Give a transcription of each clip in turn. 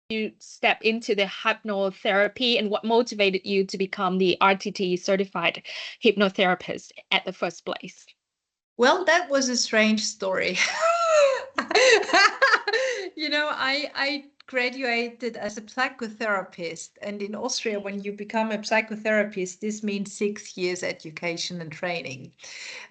you step into the hypnotherapy, and what motivated you to become the RTT certified hypnotherapist at the first place? Well, that was a strange story. I graduated as a psychotherapist, and in Austria, when you become a psychotherapist, this means 6 years education and training.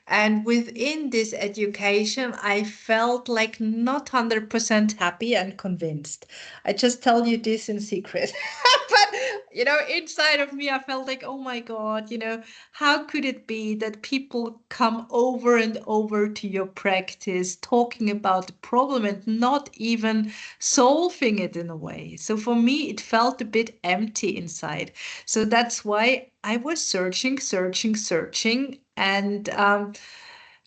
And within this education, I felt like not 100% happy and convinced. I just tell you this in secret. But, inside of me, I felt like, oh my God, how could it be that people come over and over to your practice talking about the problem and not even solving it in a way? So for me, it felt a bit empty inside. So that's why I was searching, searching, searching. And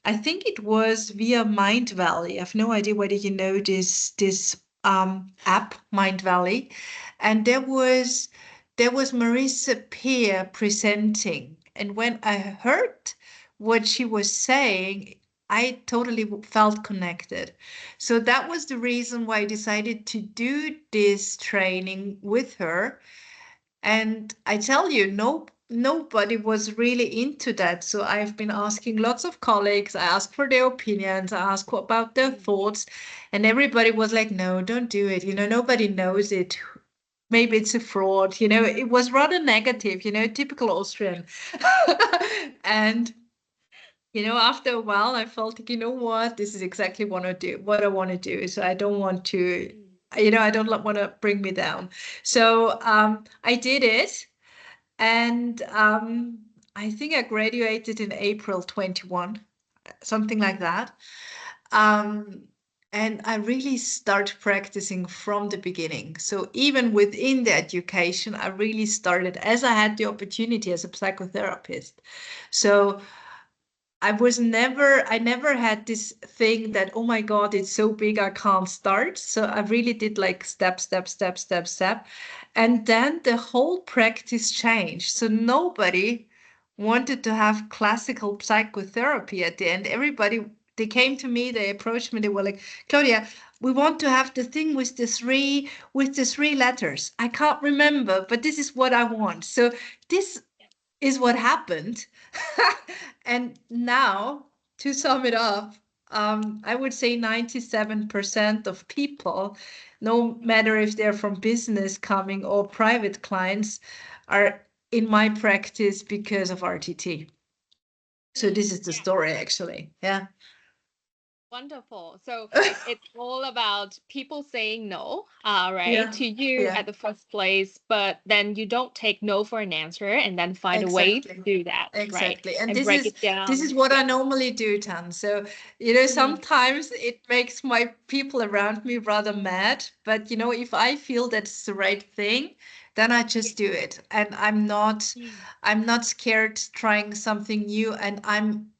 I think it was via Mind Valley. I have no idea whether you know this app, Mind Valley. And there was Marisa Peer presenting. And when I heard what she was saying, I totally felt connected. So that was the reason why I decided to do this training with her. And I tell you, nobody was really into that. So I've been asking lots of colleagues. I asked for their opinions. I asked about their thoughts, and everybody was like, "No, don't do it. Nobody knows it. Maybe it's a fraud." It was rather negative. Typical Austrian. And after a while, I felt like, what? This is exactly what I want to do. So I don't want to, I don't want to bring me down. So I did it. And I think I graduated in April 21, something like that. Um, and I really start practicing from the beginning. So even within the education, I really started as I had the opportunity as a psychotherapist. So I never had this thing that, oh my God, it's so big, I can't start. So I really did like step, step, step, step, step. And then the whole practice changed. So nobody wanted to have classical psychotherapy at the end. They came to me, they approached me, they were like, Claudia, we want to have the thing with the three letters. I can't remember, but this is what I want. So this is what happened. And now, to sum it up, I would say 97% of people, no matter if they're from business coming or private clients, are in my practice because of RTT. So this is the Yeah. story, actually. Yeah. Wonderful. So it's all about people saying no, right, Yeah. to you Yeah. at the first place, but then you don't take no for an answer and then find a way to Exactly. do that, right? Exactly. And And this break is it this down. is what I Yeah. normally do, Tan. So, Mm, sometimes it makes my people around me rather mad, but if I feel that's the right thing, then I yeah. just do it. And I'm not scared trying something new, and I'm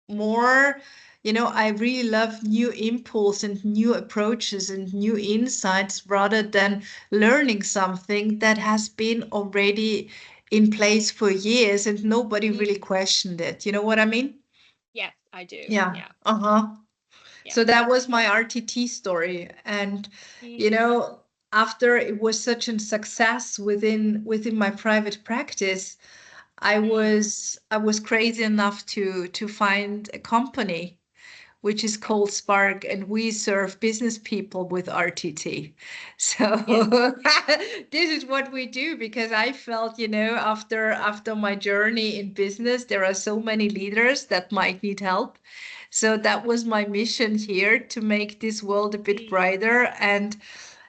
more, I really love new impulse and new approaches and new insights rather than learning something that has been already in place for years and nobody really Mm, questioned it. You know what I mean? yes, I do. Yeah. Yeah. Uh-huh. Yeah. So that was my RTT story. And, you Mm, know, after it was such a success within my private practice, I mm, was I was crazy enough to find a company which is called Spark, and we serve business people with RTT. yeah. So this is what we do, because I felt, after my journey in business, there are so many leaders that might need help. So that was my mission here, to make this world a bit Mm, brighter and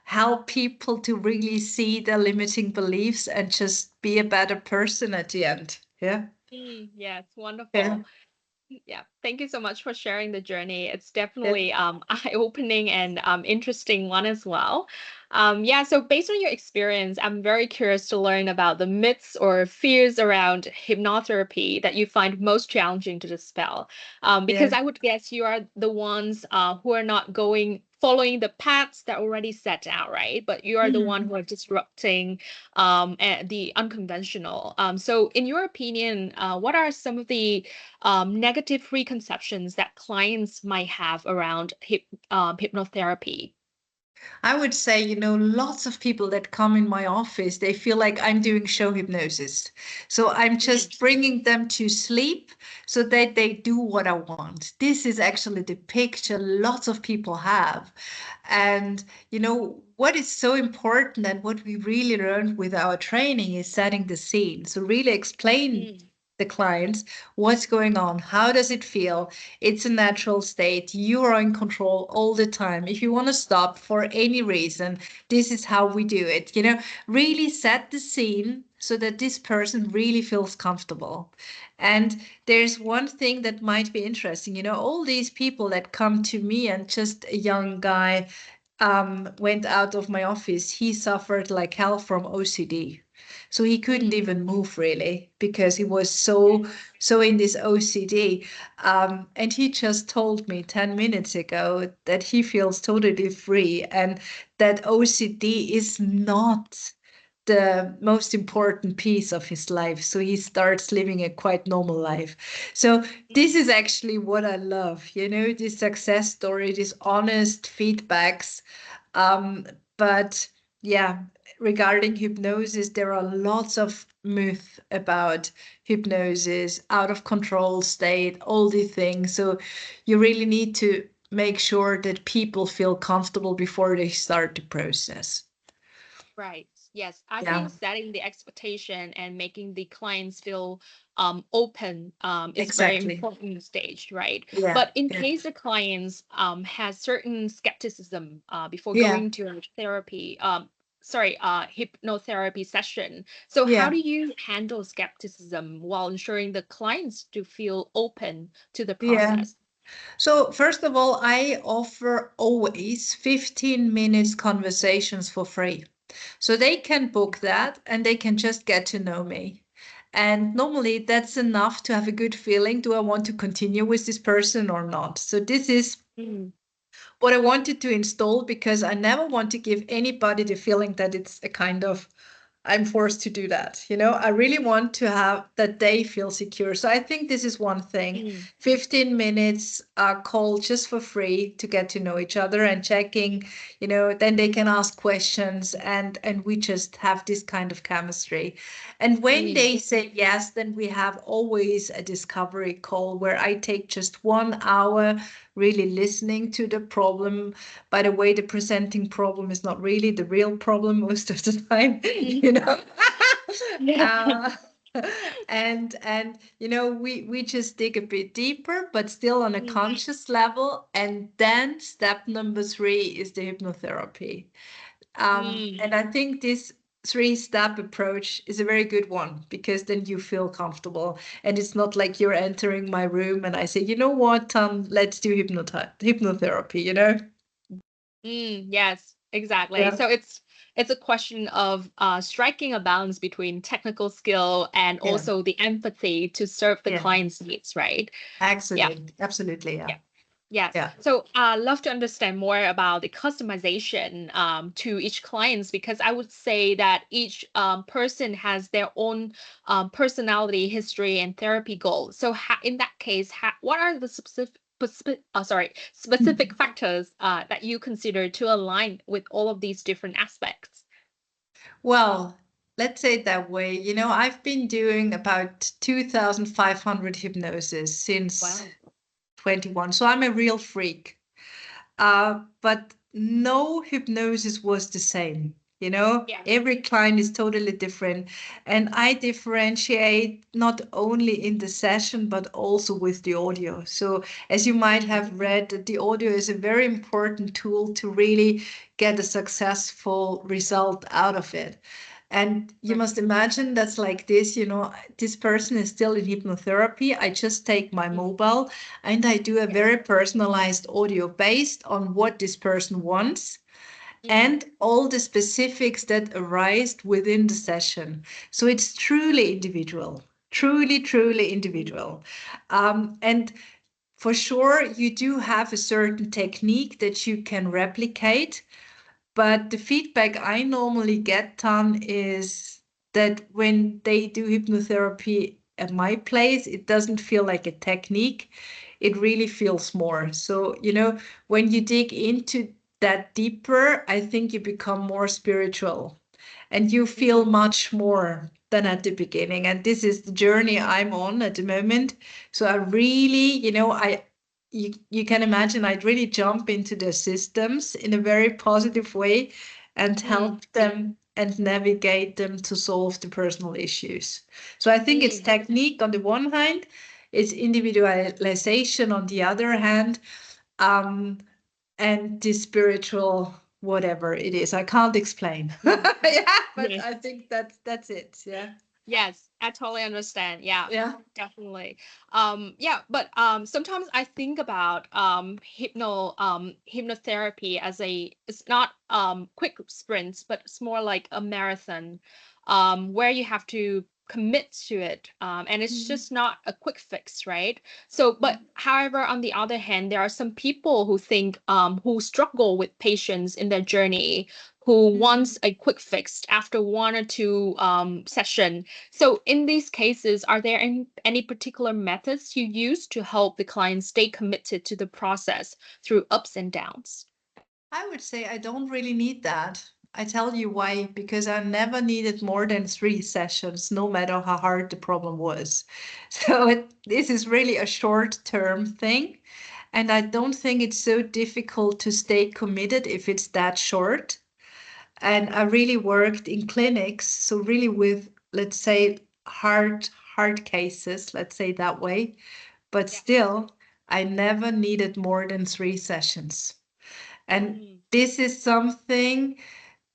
help people to really see their limiting beliefs and just be a better person at the end. Yeah. yes, Yeah. wonderful. Yeah, thank you so much for sharing the journey. It's Yeah. definitely eye-opening and interesting one as well. Yeah, so based on your experience, I'm very curious to learn about the myths or fears around hypnotherapy that you find most challenging to dispel. Yeah. Because I would guess you are the ones who are not following the paths that are already set out, right? But you are the one Mhm. who are disrupting the unconventional. So in your opinion, what are some of the negative preconceptions that clients might have around hypnotherapy? I would say, lots of people that come in my office, they feel like I'm doing show hypnosis. So I'm Mm, just bringing them to sleep so that they do what I want. This is actually the picture lots of people have. And, what is so important and what we really learned with our training is setting the scene. So really explain mm, the clients what's going on, how does it feel. It's a natural state, you are in control all the time. If you want to stop for any reason, this is how we do it. Really set the scene so that this person really feels comfortable. And there's one thing that might be interesting. All these people that come to me, and just a young guy went out of my office. He suffered like hell from OCD. So he couldn't mm, even move really because he was so mm, so in this OCD. And he just told me 10 minutes ago that he feels totally free and that OCD is not the most important piece of his life. So he starts living a quite normal life. So this is actually what I love, this success story, these honest feedbacks. But yeah, regarding hypnosis, there are lots of myth about hypnosis, out of control state, all these things. So you really need to make sure that people feel comfortable before they start the process. right. Yes. I Yeah, think setting the expectation and making the clients feel open is very exactly. important stage, right? Yeah, But in yeah, case the clients has certain skepticism before yeah, going to a therapy, sorry, hypnotherapy session. So how yeah, do you handle skepticism while ensuring the clients to feel open to the yeah. process? So first of all, I offer always 15 minutes conversations for free. So they can book that and they can just get to know me. And normally that's enough to have a good feeling. Do I want to continue with this person or not? So this is Mm, what I wanted to install because I never want to give anybody the feeling that it's a kind of I'm forced to do that. I really want to have that they feel secure. So I think this is one thing. mm, 15 minutes call just for free to get to know each other and checking, then they can ask questions and we just have this kind of chemistry. And when mm, they say yes, then we have always a discovery call where I take just 1 hour really listening to the problem. By the way, the presenting problem is not really the real problem most of the time, mm. you know. Yeah. uh, and we just dig a bit deeper, but still on a Mm, conscious level. And then step number 3 is the hypnotherapy. mm. And I think this 3-step approach is a very good one because then you feel comfortable and it's not like you're entering my room and I say, you know what, let's do hypnotherapy. Yes, exactly. Yeah, So it's a question of striking a balance between technical skill and yeah, also the empathy to serve the yeah, client's needs, right? Yeah. absolutely, yeah, Yeah. Yes. yeah, So love to understand more about the customization to each clients because I would say that each person has their own personality, history, and therapy goals. So in that case, what are the specific factors that you consider to align with all of these different aspects? well, let's say it that way. I've been doing about 2,500 hypnosis since Wow. 21, so I'm a real freak. But no hypnosis was the same. Yeah. Every client is totally different. And I differentiate not only in the session, but also with the audio. So, as you might Mm, have read, that the audio is a very important tool to really get a successful result out of it. And you right. must imagine that's like this, this person is still in hypnotherapy. I just take my Mm, mobile and I do a yeah. very personalized audio based on what this person wants Mm, and all the specifics that arise within the session. So it's truly individual, truly, truly individual. And for sure, you do have a certain technique that you can replicate. But the feedback I normally get, Tan, is that when they do hypnotherapy at my place, it doesn't feel like a technique. It really feels more. So, when you dig into that deeper, I think you become more spiritual and you feel Mm, much more than at the beginning. And this is the journey I'm on at the moment. So I really, you can imagine I'd really jump into the systems in a very positive way and mm, help them and navigate them to solve the personal issues. So I think it's mm. technique on the one hand, it's individualization on the other hand, um, and the spiritual whatever it is. I can't explain. Mm. Yeah, but Yes. I think that's it. Yeah. Yes, I totally understand. Yeah, Yeah. definitely. Yeah, but sometimes I think about hypnotherapy as it's not quick sprints, but it's more like a marathon, where you have to commit to it, and it's Mhm. just not a quick fix, right? So, but Mhm. however, on the other hand, there are some people who struggle with patience in their journey, who Mhm. wants a quick fix after one or two session. So in these cases, are there any particular methods you use to help the client stay committed to the process through ups and downs? I would say I don't really need that. I tell you why, because I never needed more than 3 sessions, no matter how hard the problem was. So this is really a short-term thing. And I don't think it's so difficult to stay committed if it's that short. And I really worked in clinics, so really with, let's say, hard cases, let's say that way. But Yeah. still, I never needed more than 3 sessions. And Mm, this is something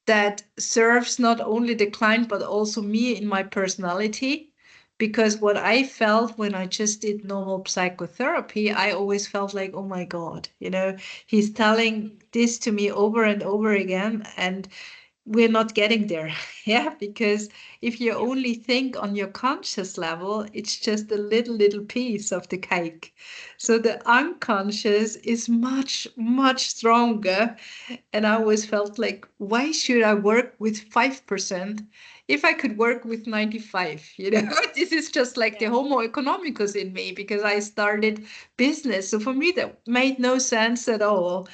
that serves not only the client, but also me in my personality. Because what I felt when I just did normal psychotherapy, I always felt like, oh my God, he's telling mm, this to me over and over again. And we're not getting there. Yeah, because if you yeah. only think on your conscious level, it's just a little piece of the cake. So the unconscious is much much stronger. And I always felt like, why should I work with 5% if I could work with 95? This is just like the Yeah. homo economicus in me, because I started business, so for me that made no sense at all.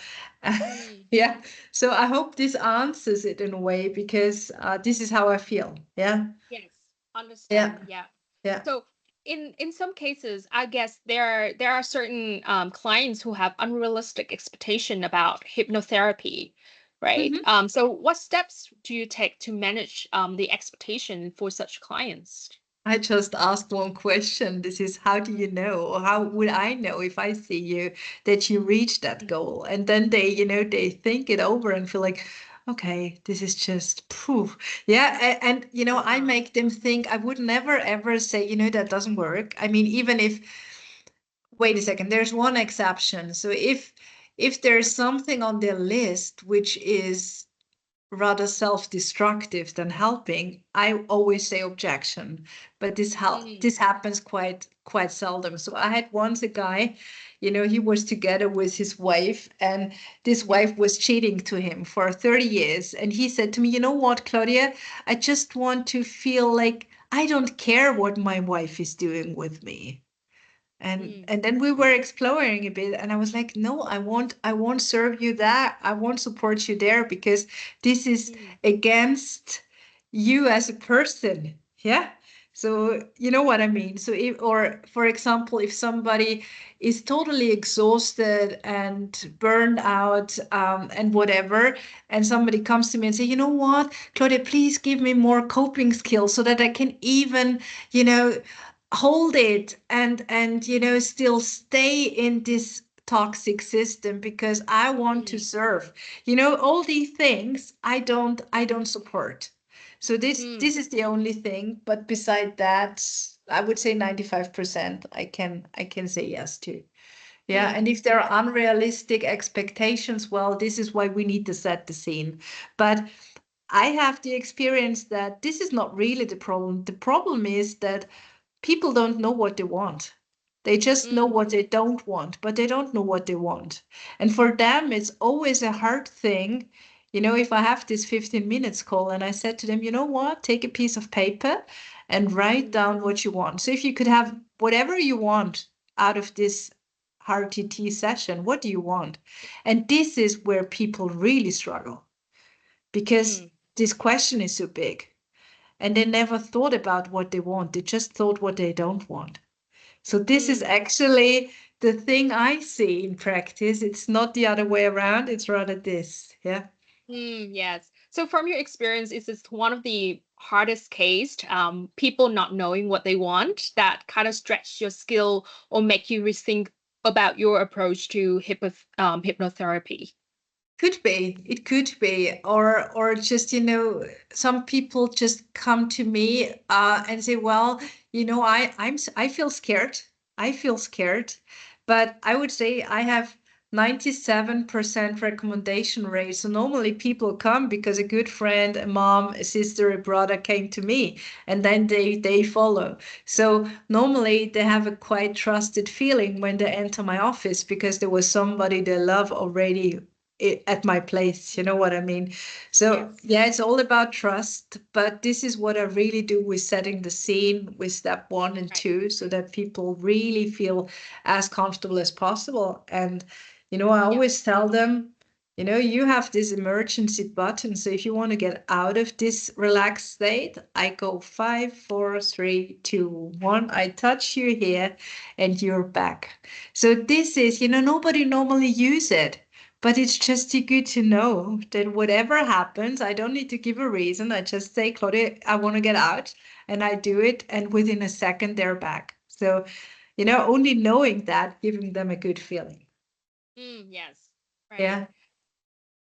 Mm, Yeah, so I hope this answers it in a way, because this is how I feel. Yeah. yes. Yeah. Understand. Yeah. Yeah. So in some cases, I guess there are certain clients who have unrealistic expectation about hypnotherapy, right? Mhm. So what steps do you take to manage the expectation for such clients? I just asked one question. This is, how do you know, or how would I know if I see you that you reach that Mm, goal? And then they think it over and feel like, okay, this is just poof. Yeah. And, I uh-huh. make them think. I would never ever say, that doesn't work. I mean, even if, wait a second, there's one exception. So if there's something on their list which is rather self-destructive than helping, I always say objection. But Mm, this happens quite seldom. So I had once a guy, he was together with his wife, and this yeah. wife was cheating to him for 30 years. And he said to me, you know what, Claudia, I just want to feel like I don't care what my wife is doing with me. and Mm, and then we were exploring a bit, and I was like, no, I won't serve you that, I won't support you there, because this is mm, against you as a person. Yeah. So you know what I mean. So if, or for example, if somebody is totally exhausted and burned out, and whatever, and somebody comes to me and say, you know what, Claudia, please give me more coping skills so that I can even, you know hold it, and still stay in this toxic system, because I want to mm, serve. All these things I don't support. So this mm, this is the only thing, but beside that, I would say 95% I can say yes to. Yeah, mm, and if there are unrealistic expectations, well, this is why we need to set the scene. But I have the experience that this is not really the problem. The problem is that people don't know what they want. They just know mm, what they don't want, but they don't know what they want. And for them, it's always a hard thing. If I have this 15 minutes call and I said to them, you know what, take a piece of paper and write mm, down what you want. So if you could have whatever you want out of this RTT session. What do you want? And this is where people really struggle because Mm, this question is so big and they never thought about what they want. They just thought what they don't want. So this is mm. actually the thing I see in practice. It's not the other way around. It's rather this. Yeah. Yes. So from your experience, is this one of the hardest case, people not knowing what they want that kind of stretch your skill or make you rethink about your approach to hypnotherapy? Could be, it could be, or just, some people just come to me and say, well, I feel scared. I feel scared, but I would say I have 97% recommendation rate. So normally people come because a good friend, a mom, a sister, a brother came to me, and then they follow. So normally they have a quite trusted feeling when they enter my office because there was somebody they love already at my place. You know what I mean? So Yes. yeah, it's all about trust, but this is what I really do with setting the scene with step one and Right. two, so that people really feel as comfortable as possible. And I Yeah. always tell them, you have this emergency button. So if you want to get out of this relaxed state, I go 5, 4, 3, 2, 1. I touch you here and you're back. So this is, nobody normally use it. But it's just too good to know that whatever happens, I don't need to give a reason. I just say, Claudia, I want to get out, and I do it. And within a second, they're back. So, only knowing that, giving them a good feeling. Yes. Right. Yeah.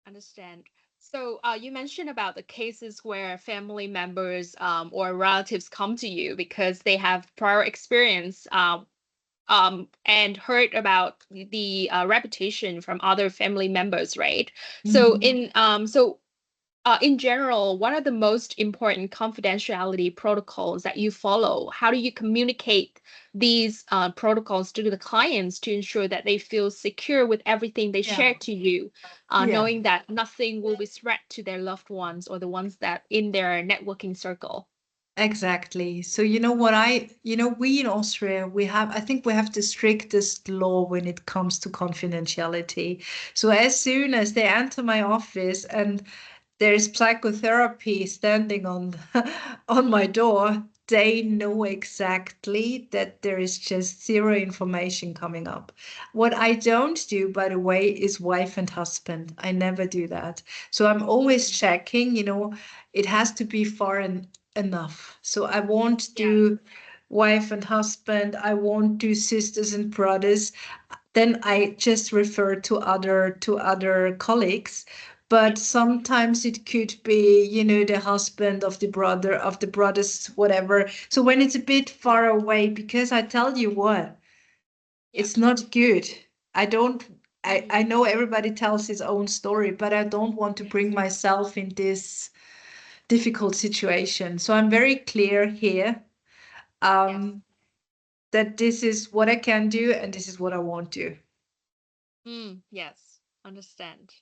Understand. So, you mentioned about the cases where family members or relatives come to you because they have prior experience and heard about the reputation from other family members, right? So, Mhm. in general, what are the most important confidentiality protocols that you follow? How do you communicate these protocols to the clients to ensure that they feel secure with everything they Yeah. share to you, Yeah. knowing that nothing will be threat to their loved ones or the ones that in their networking circle? Exactly. So we in Austria, I think we have the strictest law when it comes to confidentiality. So as soon as they enter my office and there's psychotherapy standing on on my door, they know exactly that there is just zero information coming up. What I don't do, by the way, is wife and husband. I never do that. So I'm always Mm, checking, it has to be far enough. So I won't yeah, do wife and husband. I won't do sisters and brothers. Then I just refer to other colleagues. But yes, sometimes it could be, the husband of the brothers, whatever. So when it's a bit far away, because I tell you what, yeah, it's not good. I don't, I mm, know everybody tells his own story, but I don't want to bring yes, myself in this difficult situation. So I'm very clear here, yes, um, that this is what I can do and this is what I won't do. yes, understand.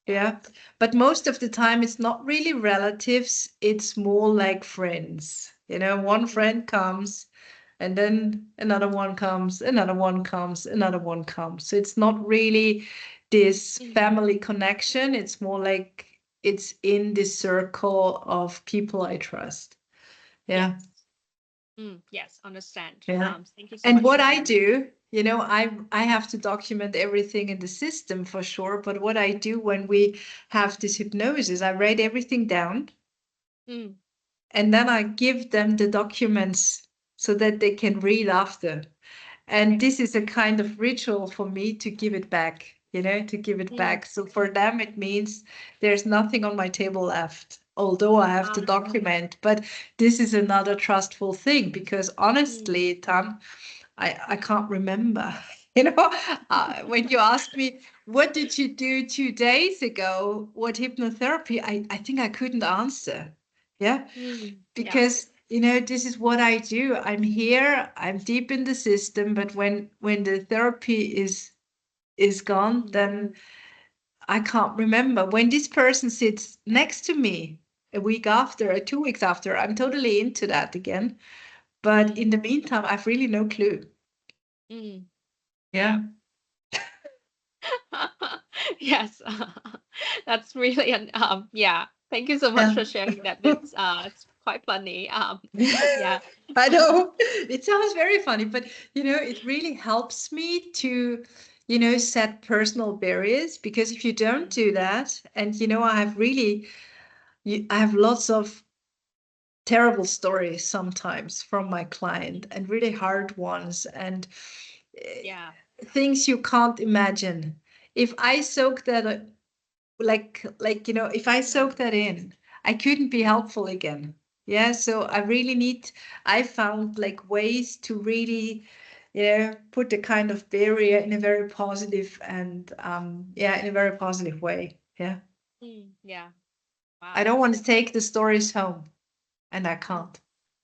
Yeah. Yeah. But most of the time, it's not really relatives, it's more like friends. One Mm, friend comes, and then another one comes, another one comes, another one comes. So it's not really this mm, family connection. It's more like it's in this circle of people I trust. Yeah. yes. Yes, understand. Yeah. Thank you so And much what for I sharing. do, I have to document everything in the system for sure. But what I do when we have this hypnosis, I write everything down Mm, and then I give them the documents so that they can read after. And yes. this is a kind of ritual for me to give it back, to give it Mm, back. So for them, it means there's nothing on my table left, although I have to um, document. But this is another trustful thing because mm, honestly, Tan, I can't remember. You know, when you ask me, what did you do 2 days ago? What hypnotherapy? I think I couldn't answer. Yeah, yeah. because this is what I do. I'm here. I'm deep in the system. But when the therapy is gone, Mm, then I can't remember. When this person sits next to me a week after, or 2 weeks after, I'm totally into that again. But in mm, the meantime, I've really no clue. mm, yeah. Yeah. Yes. That's really an yeah. Thank you so much Yeah. for sharing that. It's quite funny. Yeah. I know it sounds very funny, but it really helps me to, set personal barriers, because if you don't Mm, do that, and I have lots of terrible stories sometimes from my client, mm, and really hard ones, and yeah. things you can't imagine. If I soak that, if I soak Mm, that in, I couldn't be helpful again. Yeah, so I found like ways to really, put a kind of barrier in a very positive and in a very positive way. Yeah. yeah. I Wow. don't want to take the stories home, and I Mm, can't.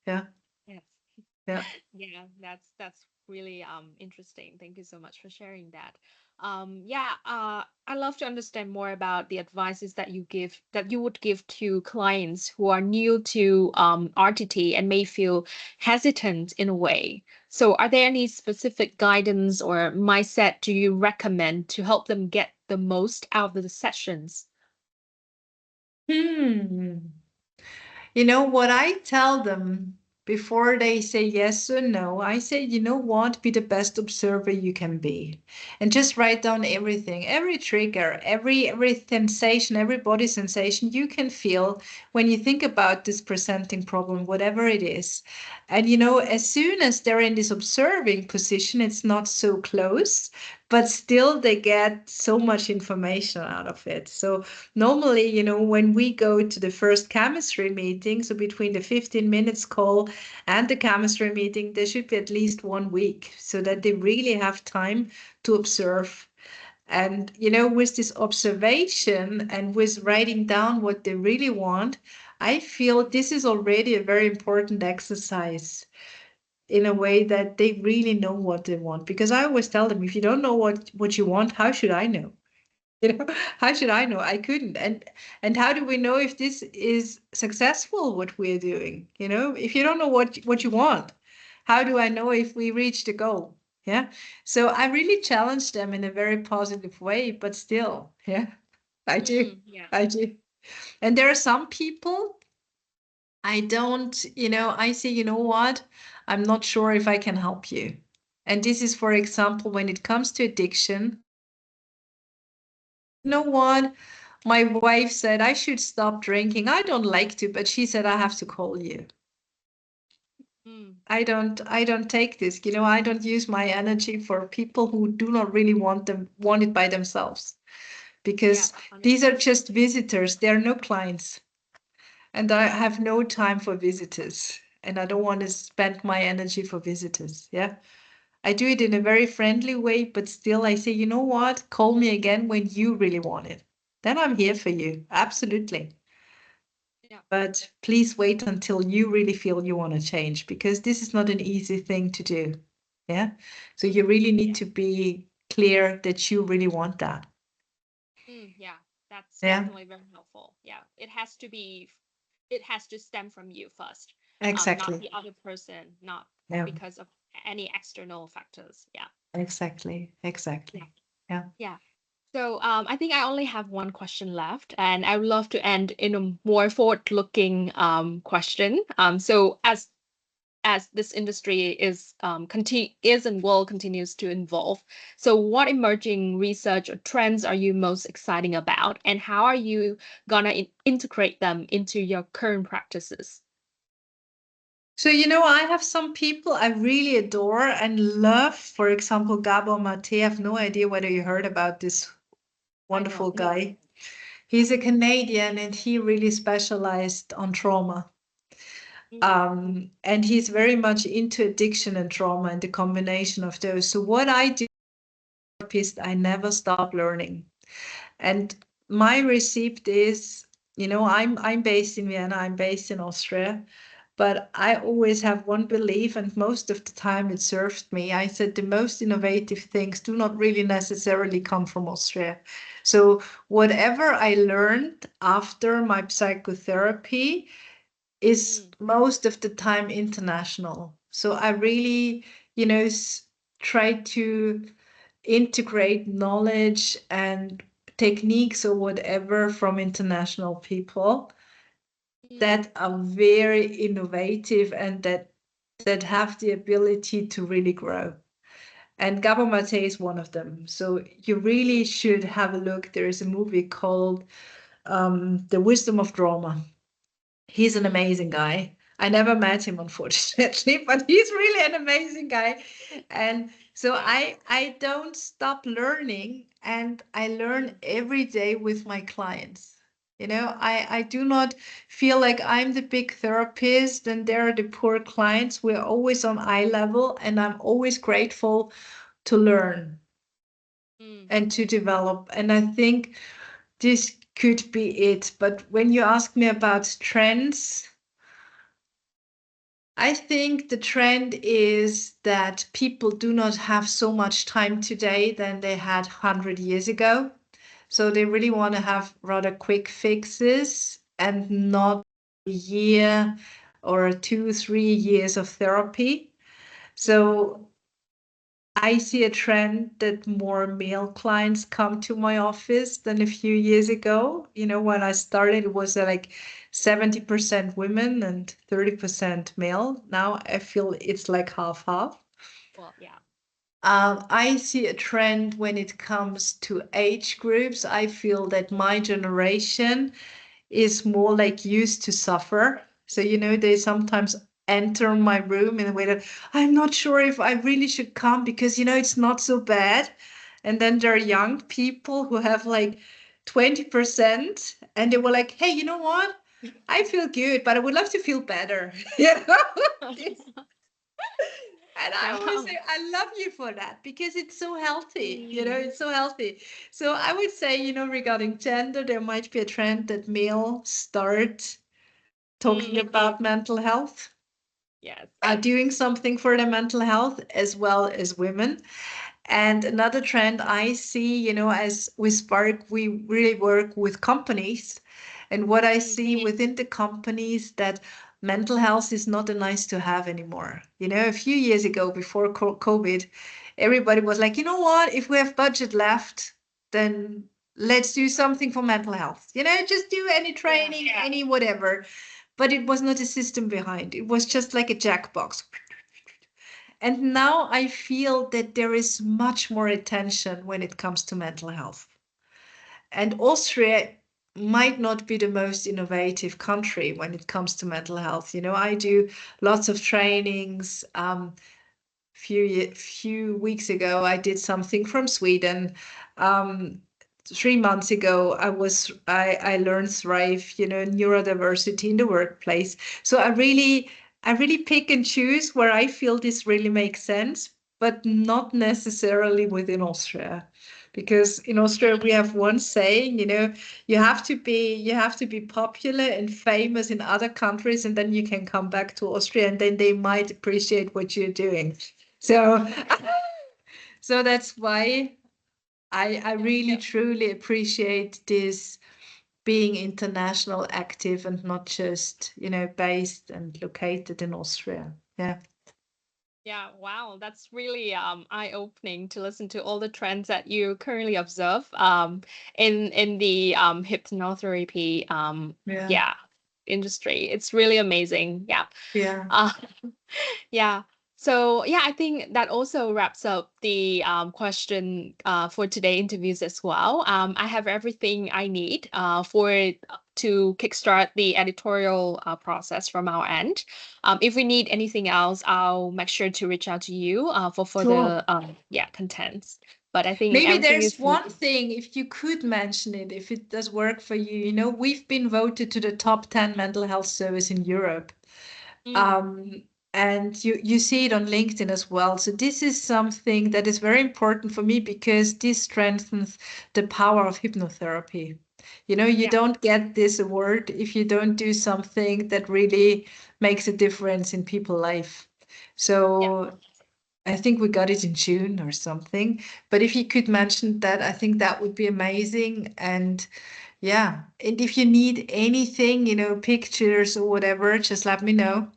Yeah. yes. Yeah. Yeah, that's really interesting. Thank you so much for sharing that. Yeah, I love to understand more about the advices that you would give to clients who are new to RTT and may feel hesitant in a way. So, are there any specific guidance or mindset do you recommend to help them get the most out of the sessions? Hmm. You know what I tell them before they say yes or no? I say, you know what? Be the best observer you can be. And just write down everything, every trigger, every sensation, every body sensation you can feel when you think about this presenting problem, whatever it is. And as soon as they're in this observing position, it's not so close, but still they get so much information out of it. So normally, when we go to the first chemistry meeting, so between the 15 minutes call and the chemistry meeting, there should be at least 1 week so that they really have time to observe. And, with this observation and with writing down what they really want, I feel this is already a very important exercise in a way that they really know what they want. Because I always tell them, if you don't know what you want, how should I know? How should I know? I couldn't. And how do we know if this is successful, what we're doing? If you don't know what you want, how do I know if we reach the goal? Yeah. So I really challenge them in a very positive way, but still, yeah, I do. Yeah. I do. And there are some people I don't, I say, you know what? I'm not sure if I can help you. And this is, for example, when it comes to addiction. You know what? My wife said I should stop drinking. I don't like to, but she said I have to call you. Mm, I don't take this. I don't use my energy for people who do not really want it by themselves, yeah. because these are just visitors. They are no clients. And I have no time for visitors. And I don't want to spend my energy for visitors. Yeah. I do it in a very friendly way, but still I say, you know what? Call me again when you really want it. Then I'm here for you. Absolutely. Yeah. But please wait until you really feel you want to change, because this is not an easy thing to do. Yeah. So you really need Yeah. to be clear that you really want that. Yeah, that's Yeah. definitely very helpful. Yeah, it has to stem from you first, not Exactly. the other person, not Yeah. because of any external factors. Yeah, Exactly. yeah, Exactly. Yeah. yeah. So I think I only have one question left, and I would love to end in a more forward-looking question. So as this industry is and will continues to evolve. So what emerging research or trends are you most exciting about, and how are you gonna integrate them into your current practices? So, I have some people I really adore and love. For example, Gabor Mate. I have no idea whether you heard about this I wonderful know, no. guy. He's a Canadian and he really specialized on trauma. Mm, And he's very much into addiction and trauma and the combination of those. So, what I do, therapist, I never stop learning. And my receipt is, I'm based in Vienna, I'm based in Austria. But I always have one belief, and most of the time it served me. I said the most innovative things do not really necessarily come from Austria. So, whatever I learned after my psychotherapy is mm, most of the time international. So, I really, you know, try to integrate knowledge and techniques or whatever from international people Mm. that are very innovative and that have the ability to really grow. And Gabor Mate is one of them. So you really should have a look. There is a movie called The Wisdom of Drama. He's an Mm. amazing guy. I never met him, unfortunately, but he's really an amazing guy. And so Yeah. I don't stop learning, and I learn Mm. every day with my clients. I do not feel like I'm the big therapist and they're the poor clients. We're always on eye level, and I'm always grateful to learn Mm. and to develop. And I think this could be it. But when you ask me about trends, I think the trend is that people do not have so much time today than they had 100 years ago. So they really want to have rather quick fixes and not a year or 2, 3 years of therapy. Mm. So I see a trend that more male clients come to my office than a few years ago. When I started, it was like 70% women and 30% male. Now I feel it's like half half. Well, yeah. I see a trend when it comes to age groups. I feel that my generation is more like used to suffer. So, they sometimes enter my room in a way that I'm not sure if I really should come because, it's not so bad. And then there are young people who have like 20% and they were like, hey, you know what? I feel good, but I would love to feel better. you know? And I always Yeah. say, I love you for that because it's so healthy. Mm. It's so healthy. So I would say, regarding gender, there might be a trend that males start talking Mm. about mental health, Yes. are doing something for their mental health as well as women. And another trend I see, as with Spark, we really work with companies. And what I Mm. see within the companies that mental health is not a nice to have anymore. A few years ago before COVID, everybody was like, you know what, if we have budget left, then let's do something for mental health. Just do any Yeah. training, any whatever. But it was not a system behind. It was just like a jackbox. And now I feel that there is much more attention when it comes to mental health. And Austria might not be the most innovative country when it comes to mental health. I do lots of trainings. Few weeks ago, I did something from Sweden. 3 months ago, I learned Thrive, neurodiversity in the workplace. So I really pick and choose where I feel this really makes sense, but not necessarily within Austria. Because in Austria we have one saying, you have to be popular and famous in other countries, and then you can come back to Austria, and then they might appreciate what you're doing. So, so that's why I Yep. really Yep. truly appreciate this being international active and not just, based and located in Austria. Yeah. Yeah, wow, that's really eye-opening to listen to all the trends that you currently observe in the hypnotherapy Yeah. yeah industry. It's really amazing. Yeah. Yeah. Uh, yeah. So yeah, I think that also wraps up the question for today interviews as well. I have everything I need to kickstart the editorial process from our end. If we need anything else, I'll make sure to reach out to you for Sure. further yeah contents. But I think Maybe everything there's is one thing, if you could mention it, if it does work for you. We've been voted to the top 10 mental health service in Europe. mm, Um, and you see it on LinkedIn as well. So this is something that is very important for me because this strengthens the power of hypnotherapy. You yeah, don't get this award if you don't do something that really makes a difference in people's life. yeah. So I think we got it in June or something. But if you could mention that, I think that would be amazing. And yeah, and if you need anything, pictures or whatever, just let me know.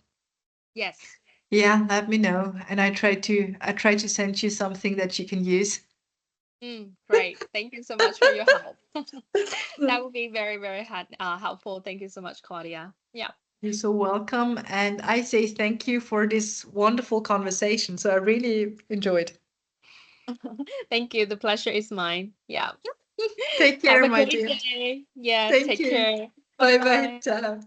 Yes. Yeah, let me know. And I try to send you something that you can use. Great. Thank you so much for your help. That would be very, very helpful. Thank you so much, Claudia. Yeah. You're so welcome. And I say thank you for this wonderful conversation. So I really enjoyed. Thank you. The pleasure is mine. Yeah. Take Have care, a my great dear. day. Yeah. Thank Take you. care. Bye Bye bye. bye. Ciao.